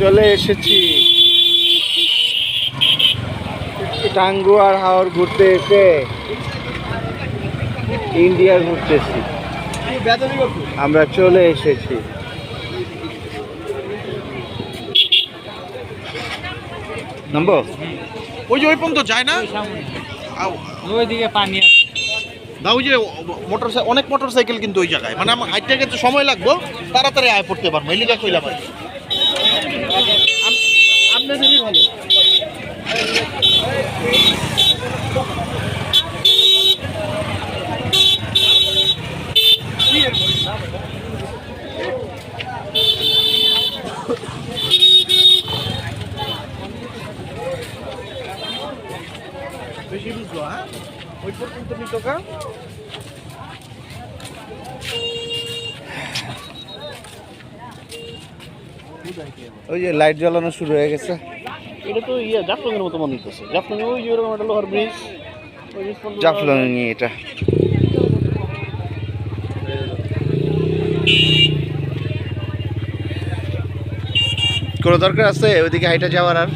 চলে এসেছি টাঙ্গুয়ার হাওর ঘুরতে এসে ইন্ডিয়া ঘুরতেছি। আমরা চলে এসেছি। নামবো? ওই যে ওই পর্যন্ত যায় না, ওইদিকে পানি আছে। না ওই যে অনেক মোটরসাইকেল কিন্তু ওই জায়গায়, মানে আমার হাইটে গেছে সময় লাগবো, তাড়াতাড়ি আয় পড়তে পারবো। এলিকা কইলাম আর কি। আপনাদেরই ভালো। বেশি বুঝলো, হ্যাঁ ওই পর্যন্ত নিতকা। ওই যে লাইট জ্বালানো শুরু হয়ে গেছে। এটা তো জাফলংয়ের মতো মনে হচ্ছে। জাফলংয়ে ওই যে ওরকম একটা লোহার ব্রিজ, জাফলং এটা কোনো দরকার আছে ওইদিকে হাইটা যাওয়ার? আর